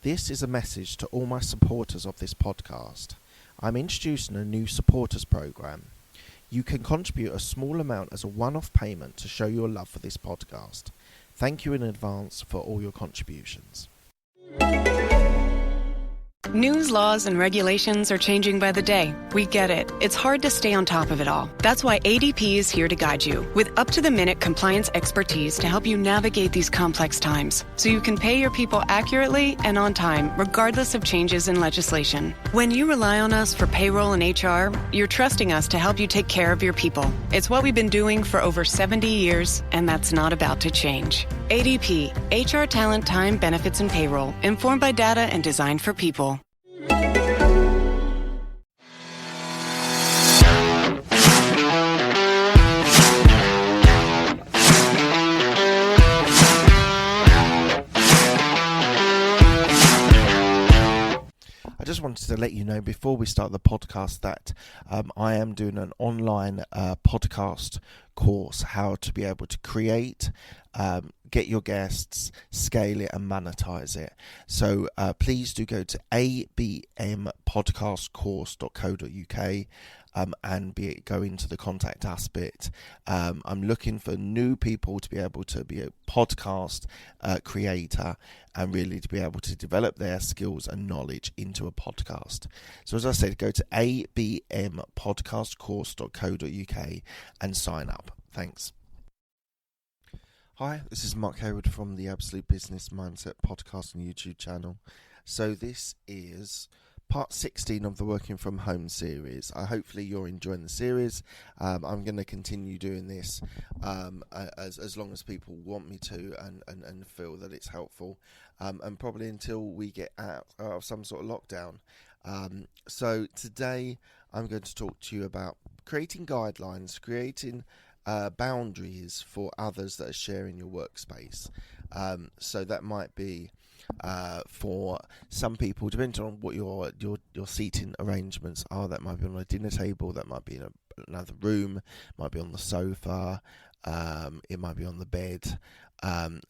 This is a message to all my supporters of this podcast. I'm introducing a new supporters program. You can contribute a small amount as a one-off payment to show your love for this podcast. Thank you in advance for all your contributions. News, laws, and regulations are changing by the day. We get it. It's hard to stay on top of it all. That's why ADP is here to guide you with up-to-the-minute compliance expertise to help you navigate these complex times so you can pay your people accurately and on time, regardless of changes in legislation. When you rely on us for payroll and HR, you're trusting us to help you take care of your people. It's what we've been doing for over 70 years, and that's not about to change. ADP, HR talent, time, benefits, and payroll, informed by data and designed for people. I just wanted to let you know before we start the podcast that I am doing an online podcast course, how to be able to create, get your guests, scale it and monetize it. So please do go to abmpodcastcourse.co.uk and go into the contact us bit. I'm looking for new people to be able to be a podcast creator and really to be able to develop their skills and knowledge into a podcast. So as I said, go to abmpodcastcourse.co.uk and sign up. Thanks. Hi, this is Mark Hayward from the Absolute Business Mindset podcast and YouTube channel. So this is part 16 of the Working From Home series. Hopefully you're enjoying the series. I'm going to continue doing this as long as people want me to and feel that it's helpful, and probably until we get out of some sort of lockdown. So today I'm going to talk to you about creating guidelines, creating boundaries for others that are sharing your workspace. So that might be for some people, depending on what your seating arrangements are. That might be on a dinner table, that might be in another room, might be on the sofa, it might be on the bed.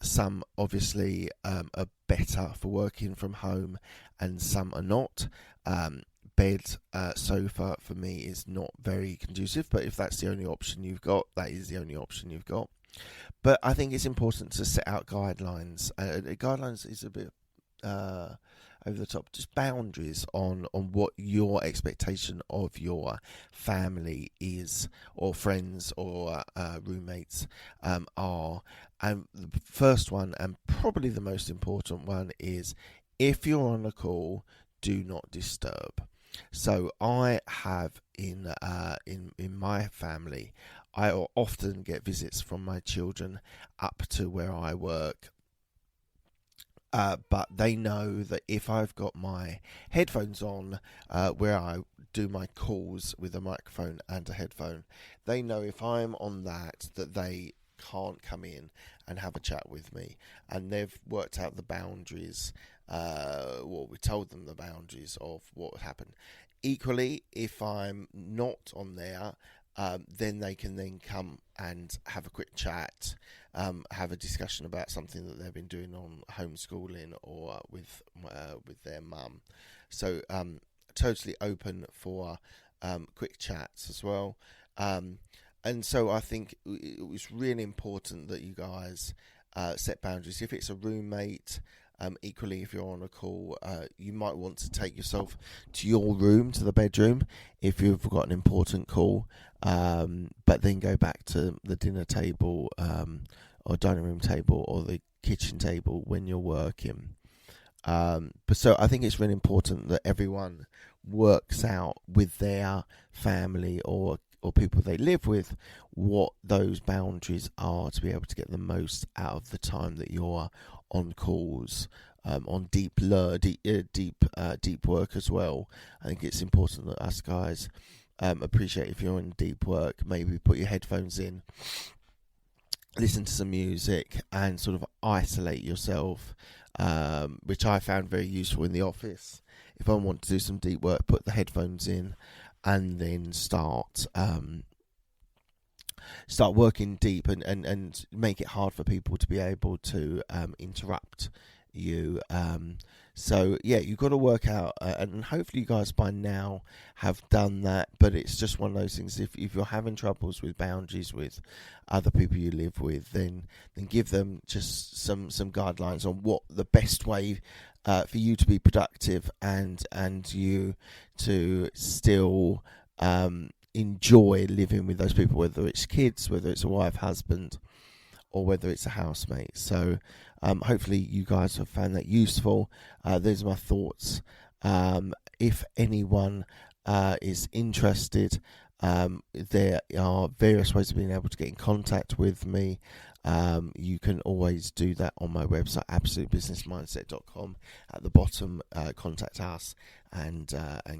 Some obviously are better for working from home and some are not. Bed, sofa for me is not very conducive, but if that's the only option you've got, that is the only option you've got. But I think it's important to set out guidelines. Guidelines is a bit over the top, just boundaries on what your expectation of your family is, or friends, or roommates are. And the first one, and probably the most important one, is if you're on a call, do not disturb. So I have in my family, I often get visits from my children up to where I work, but they know that if I've got my headphones on where I do my calls with a microphone and a headphone, they know if I'm on that they can't come in and have a chat with me, and they've worked out the boundaries. We told them the boundaries of what would happen. Equally, if I'm not on there, then they can then come and have a quick chat, have a discussion about something that they've been doing on homeschooling or with their mum. So totally open for quick chats as well. And so I think it was really important that you guys set boundaries. If it's a roommate, equally, if you're on a call, you might want to take yourself to your room, to the bedroom, if you've got an important call, but then go back to the dinner table or dining room table or the kitchen table when you're working. But so I think it's really important that everyone works out with their family or people they live with what those boundaries are to be able to get the most out of the time that you're on calls, on deep work as well. I think it's important that us guys appreciate if you're in deep work, maybe put your headphones in, listen to some music and sort of isolate yourself, which I found very useful in the office. If I want to do some deep work, put the headphones in and then start working deep and make it hard for people to be able to interrupt you. So yeah, you've got to work out, and hopefully you guys by now have done that. But it's just one of those things. If you're having troubles with boundaries with other people you live with, then give them just some guidelines on what the best way for you to be productive and you to still enjoy living with those people, whether it's kids, whether it's a wife, husband, or whether it's a housemate. So hopefully you guys have found that useful. Those are my thoughts. If anyone is interested, there are various ways of being able to get in contact with me. You can always do that on my website, absolutebusinessmindset.com. At the bottom, contact us and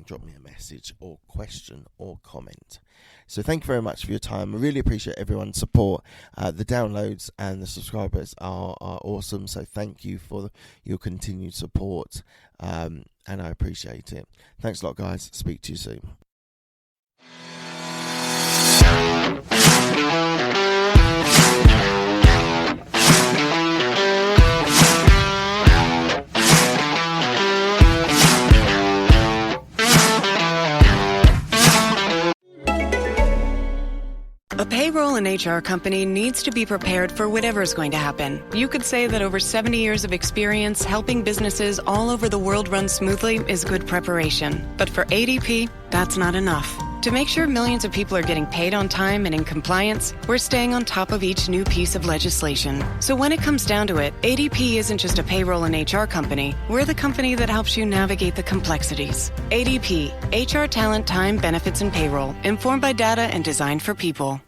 drop me a message or question or comment. So thank you very much for your time. I really appreciate everyone's support. The downloads and the subscribers are awesome. So thank you for your continued support, and I appreciate it. Thanks a lot, guys. Speak to you soon. A payroll and HR company needs to be prepared for whatever is going to happen. You could say that over 70 years of experience helping businesses all over the world run smoothly is good preparation. But for ADP, that's not enough. To make sure millions of people are getting paid on time and in compliance, we're staying on top of each new piece of legislation. So when it comes down to it, ADP isn't just a payroll and HR company. We're the company that helps you navigate the complexities. ADP, HR talent, time, benefits, and payroll, informed by data and designed for people.